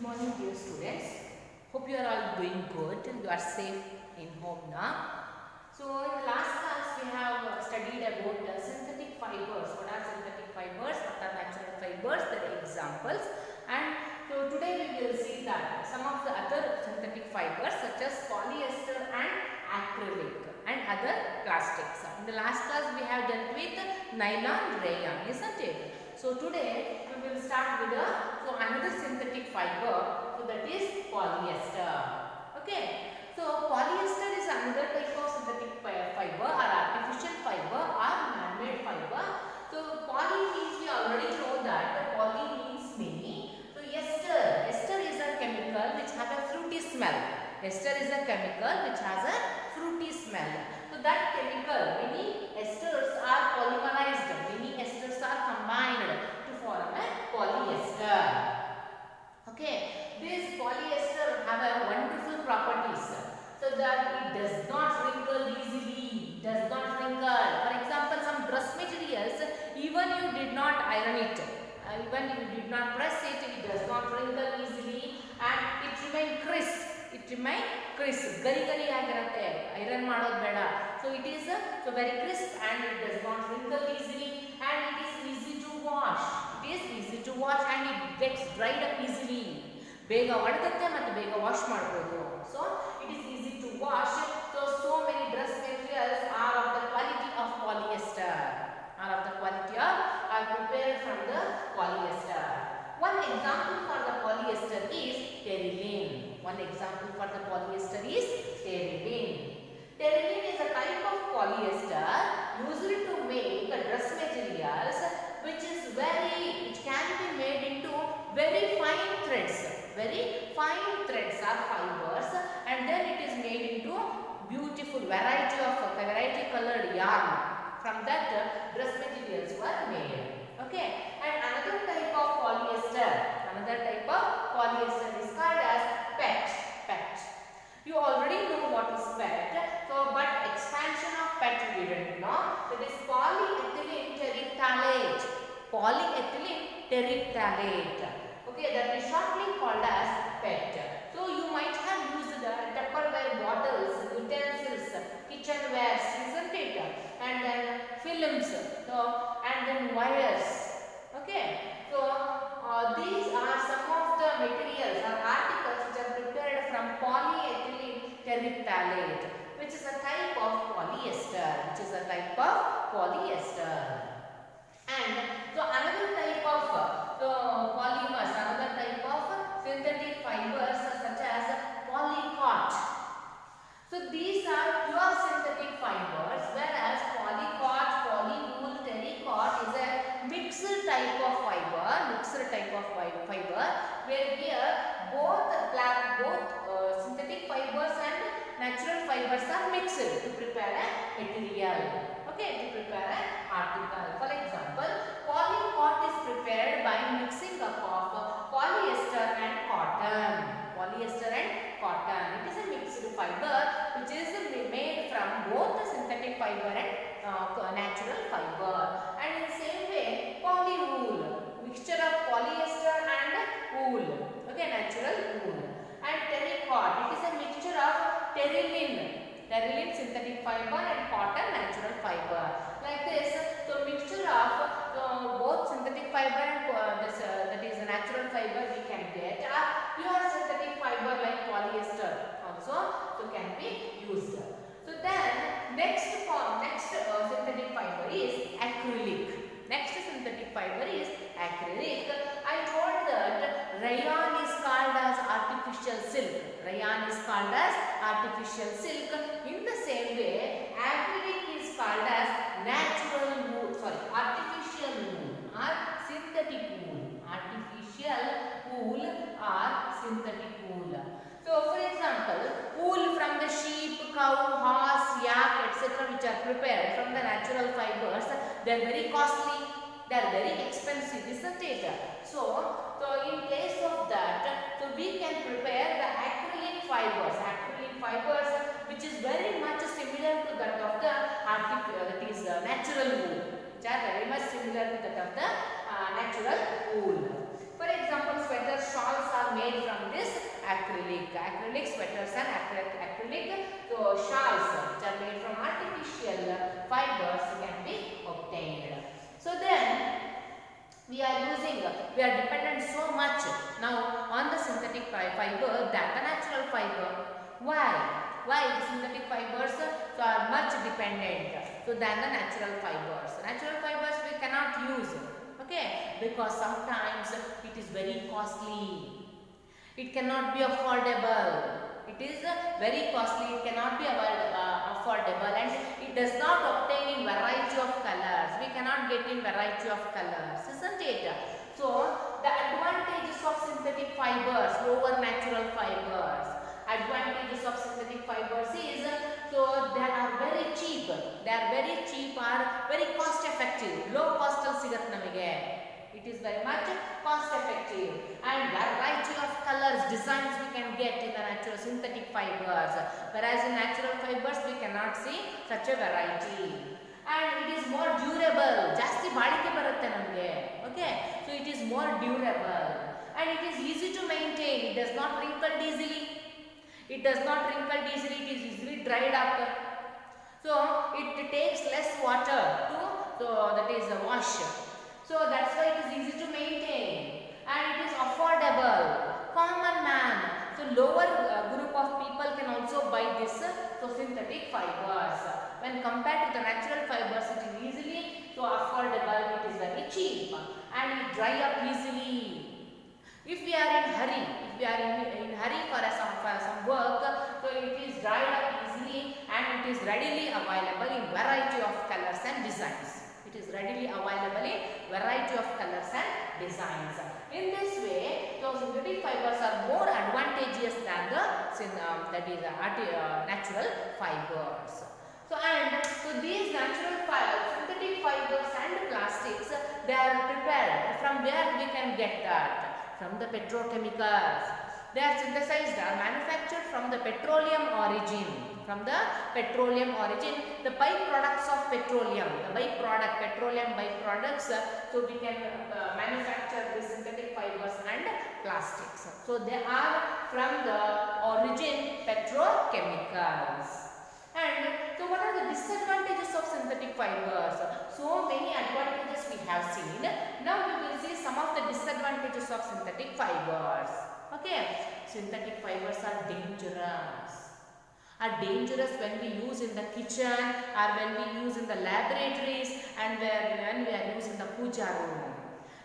morning, dear students. Hope you are all doing good and you are safe in home now. So in the last class we have studied about synthetic fibers. What are synthetic fibers? What are natural fibers? Their examples. And so today we will see that some of the other synthetic fibers such as polyester and acrylic and other plastics. In the last class we have dealt with nylon, rayon, isn't it? So today we will start with another synthetic fiber, so that is polyester. Okay. So polyester is another type of synthetic fiber or artificial fiber or man-made fiber. So poly means, we already know that poly means many. So ester is a chemical which has a fruity smell. Ester is a chemical which has a fruity smell. So that chemical, many esters are polymerized, many esters are combined to form a polyester. Okay, this polyester have a wonderful properties, so that it does not wrinkle easily, does not wrinkle. For example, some dress materials, even you did not iron it, even you did not press it, it does not wrinkle easily and it remain crisp. It remain crisp, gari ಆಗಿರುತ್ತೆ, iron ಮಾಡೋದು ಬೇಡ. So it is so very crisp and it does not wrinkle easily and it is easy to wash. It is easy to wash and it gets dried up easily. ಬೇಗ ಒಣಗುತ್ತೆ ಮತ್ತು ಬೇಗ wash ಮಾಡಬಹುದು. So it is easy to wash. So many dress materials are of the quality of polyester. Are prepared from the polyester. One example for the polyester is terylene. Terylene is a type of polyester used to make dress materials which can be made into very fine threads or fibers, and then it is made into beautiful variety colored yarn. From that dress materials were made. Okay, and another type of polyester is called as PET. You already know what is PET. So but expansion of PET we didn't know. That is polyethylene terephthalate. Okay, that is shortly called as PET. So you might have used the Tupperware bottles, utensils, kitchenware, isn't it? And then films, and then wires. Okay, so these are some of the materials or articles which are prepared from polyethylene terephthalate, which is a type of polyester. And so another type of polymers, another type of synthetic fibers such as polycot. So these are pure synthetic fibers, whereas polycot, polywool, terrycot is a mixed type of fiber, where here both synthetic fibers and natural fibers are mixed to prepare a material. Okay, to prepare an article. For example, polycot is prepared by mixing up of polyester and cotton. It is a mixed fiber which is made from both the synthetic fiber and natural fiber. And in the same way, polywool, mixture of polyester and wool. Okay, natural wool. And terrycot, it is a mixture of terylene synthetic fiber and cotton natural fiber. Like this, so mixture of both synthetic fiber and that is a natural fiber we can get. Pure synthetic fiber like polyester also can be used. So then next synthetic fiber is acrylic. I told that rayon is called as artificial silk. In the same way, acrylic is called as artificial wool or synthetic wool. So for example, wool from the sheep, cow, horse, yak, etc., which are prepared from the natural fibers, they are very costly, they are very expensive, isn't it? So in place of that, we can prepare the acrylic fibers, which is very much similar to that of the natural wool, which are very much similar to that of the natural wool. For example, sweater shawls are made from acrylic sweaters and acrylic shawls which are made from artificial fibers can be obtained. So then we are dependent so much now on the synthetic fiber than the natural fiber. Why? Why the synthetic fibers are much dependent than the natural fibers? Natural fibers we cannot use, okay, because sometimes it is very costly. It cannot be affordable. It is very costly. It cannot be affordable, and it does not obtain in variety of colors. We cannot get in variety of colors, isn't it? So the advantages of synthetic fibers over natural fibers. Advantages of synthetic fibers is they are very cheap. They are very cheap, are very cost effective. Low cost al sigat namige. It is very much cost effective, and variety of colors, designs we can get in the natural synthetic fibers, whereas in natural fibers we cannot see such a variety. And it is more durable. Jasti badike barutte namage. Okay, so it is more durable, and it is easy to maintain. It does not wrinkle easily. It does not wrinkle easily. It is easily dried up. So it takes less water to that is a wash. So that's why it is easy to maintain, and it is affordable. Common man, so lower group of people can also buy this synthetic fibers. When compared to the natural fibers, it is easily affordable. It is very cheap, and it dry up easily. If we are in hurry, for some work, so it is dried up easily, and it is readily available in variety of colors and designs. It is readily available in variety of colors and designs. In this way, those synthetic fibers are more advantageous than the natural fibers. So these natural synthetic fibers and plastics, they are prepared. From where we can get that? From the petrochemicals. They are synthesized or manufactured from the petroleum origin. From the petroleum origin, the byproducts of petroleum, petroleum byproducts, so we can manufacture the synthetic fibers and plastics. So they are from the origin petrochemicals. And so what are the disadvantages of synthetic fibers? So many advantages we have seen. Now we will see some of the disadvantages of synthetic fibers. Okay, synthetic fibers are dangerous. Are dangerous when we use in the kitchen, or when we use in the laboratories, and when we are using the puja room,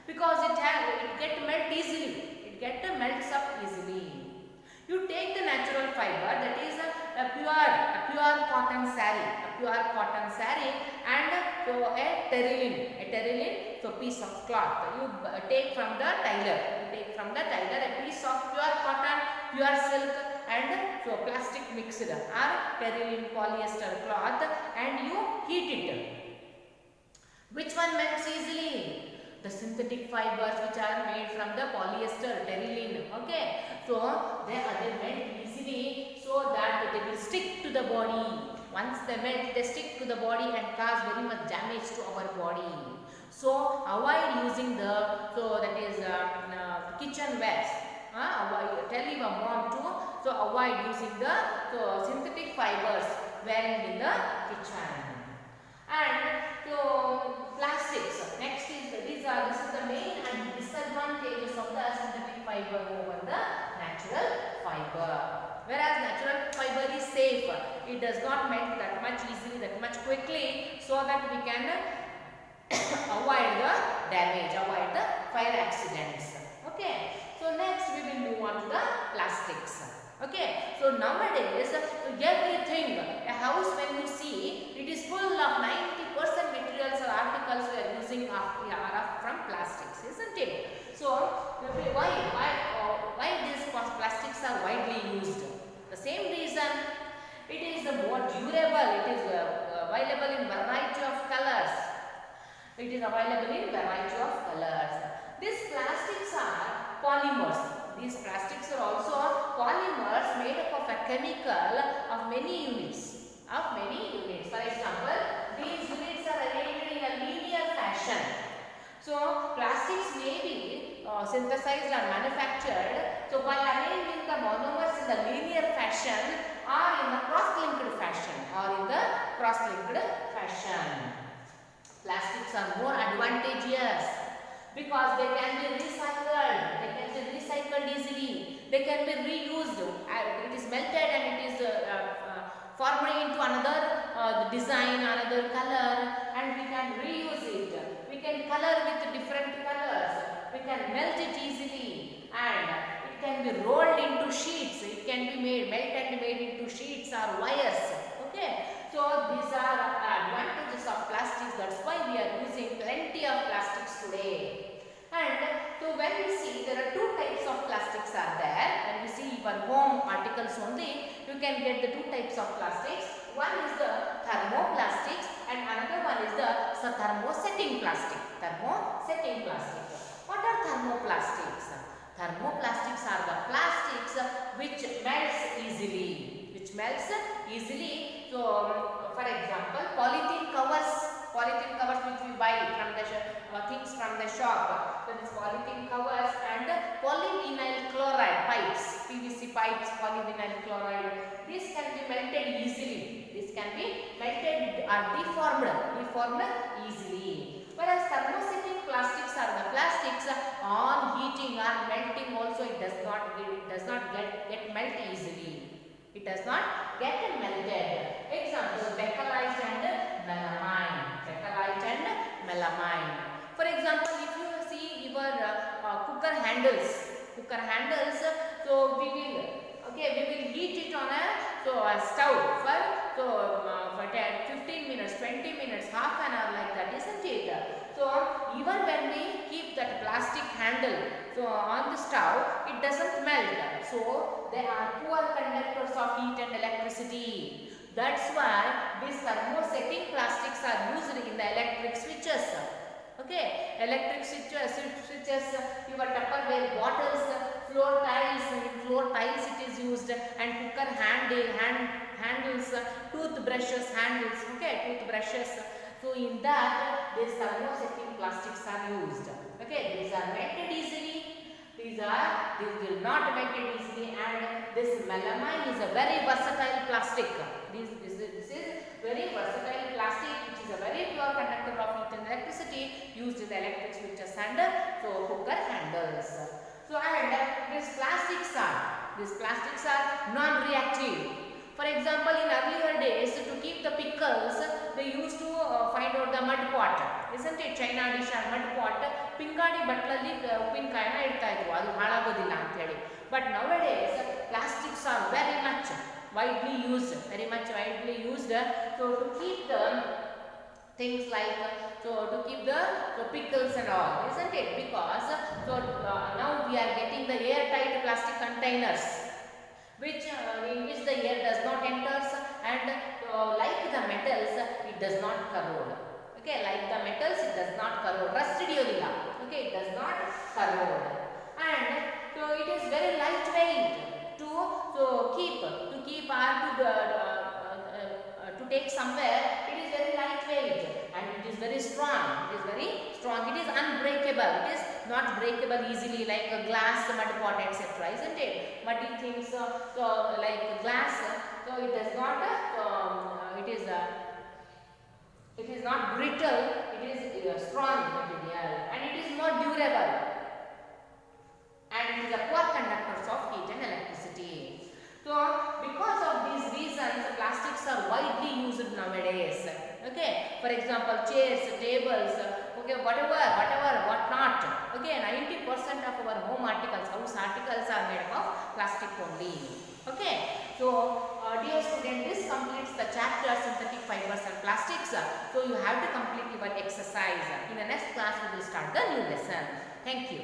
because it get melt easily. It melts up easily. You take the natural fiber, that is a pure cotton saree, and a terylene, so piece of cloth. You take from the tailor. A piece of pure cotton, pure silk, and so plastic mixed or terylene polyester cloth, and you heat it. Which one melts easily? The synthetic fibers which are made from the polyester, terylene. Okay, so they melt easily, so that they will stick to the body. Once they melt, they stick to the body and cause very much damage to our body. So avoid using kitchen wares. Tell your mom to avoid using the synthetic fibers wearing in the kitchen. And plastics. Next is this is the main and disadvantages of the synthetic fiber over the natural fiber. Whereas natural fiber is safe, it does not melt that much easily, that much quickly, so that we can avoid the damage, avoid the fire accidents. Okay. So next we will move on to the plastics. Okay. So nowadays everything, a house when you see, it is full of 90% materials or articles we are using are from plastics, isn't it? So why these plastics are widely used? The same reason, it is more durable. It is available in variety of colors. These plastics are polymers. These plastics are also polymers made up of a chemical of many units. For example, these units are arranged in a linear fashion. So plastics may be synthesized or manufactured, so by arranging the monomers in the linear fashion or in the cross-linked fashion plastics are more advantageous because they can be recycled easily, they can be reused, it is melted and it is formed into another design, another color, and we can reuse it. We can color with different colors, we can melt it easily, and it can be rolled into sheets, it can be melted and made into sheets or wires. Okay, so these are advantages of plastics. That's why we are using plenty of plastics today. And so when we see, there are two types of plastics are there. When we see your home articles only, you can get the two types of plastics. One is the thermoplastics and another one is the thermosetting plastic. What are thermoplastics? Thermoplastics are the plastics which melts easily. So, for example, polythene covers which we buy from the things from the shop. That is polythene covers and polyvinyl chloride pipes, PVC pipes, polyvinyl chloride. This can be melted easily. This can be melted or deformed easily. Whereas thermosetting plastics are the plastics on heating or melting also it does not get melt easily. It does not get melted. Example, bakelite and melamine. For example, if you see your cooker handles, so we will heat it on a stove for 15 minutes, 20 minutes, half an hour like that, isn't it? So even when we keep that plastic handle on the stove, it doesn't melt. So they are poor conductors of heat and electricity. That's why these thermosetting plastics are used in the electric switches. Okay, electric switches, your Tupperware bottles, floor tiles it is used, and cooker handles, toothbrushes handles. Okay, toothbrushes. So in that, these thermosetting plastics are used. Okay, these are melted easily. These will not melt easily, and this melamine is a very versatile plastic. This is very versatile plastic, which is a very pure conductor of heat and electricity, used in the electric switches and cooker handles. So and these plastics are non-reactive. For example, in earlier days, to keep the pickles, they used to find out the mud pot, isn't it? China dish or mud pot. Pingadi batlali uppinkaina idta idru, adu halagodilla anta heli. But nowadays, plastics are very much widely used. So to keep the things like to keep the pickles and all, isn't it? Because now we are getting the airtight plastic containers, in which the air does not enter, and like the metals, it does not corrode. Okay, like the metals, it does not corrode. Okay, it does not corrode, and so it is very lightweight to keep to take somewhere. It is very lightweight and it is very strong. It is unbreakable. It is not breakable easily like a glass, mud pot, etc. Isn't it? Muddy things, like glass, so it does not. It is not brittle. It is strong material and it is more durable. And it is a poor conductors of heat and electricity. So because of these reasons, plastics are widely used nowadays. Okay, for example, chairs, tables, okay, whatever, what not. Okay, 90% of our home articles, house articles are made of plastic only. Okay, so dear student, this completes the chapter synthetic fibers and plastics. So you have to complete your exercise. In the next class, we will start the new lesson. Thank you.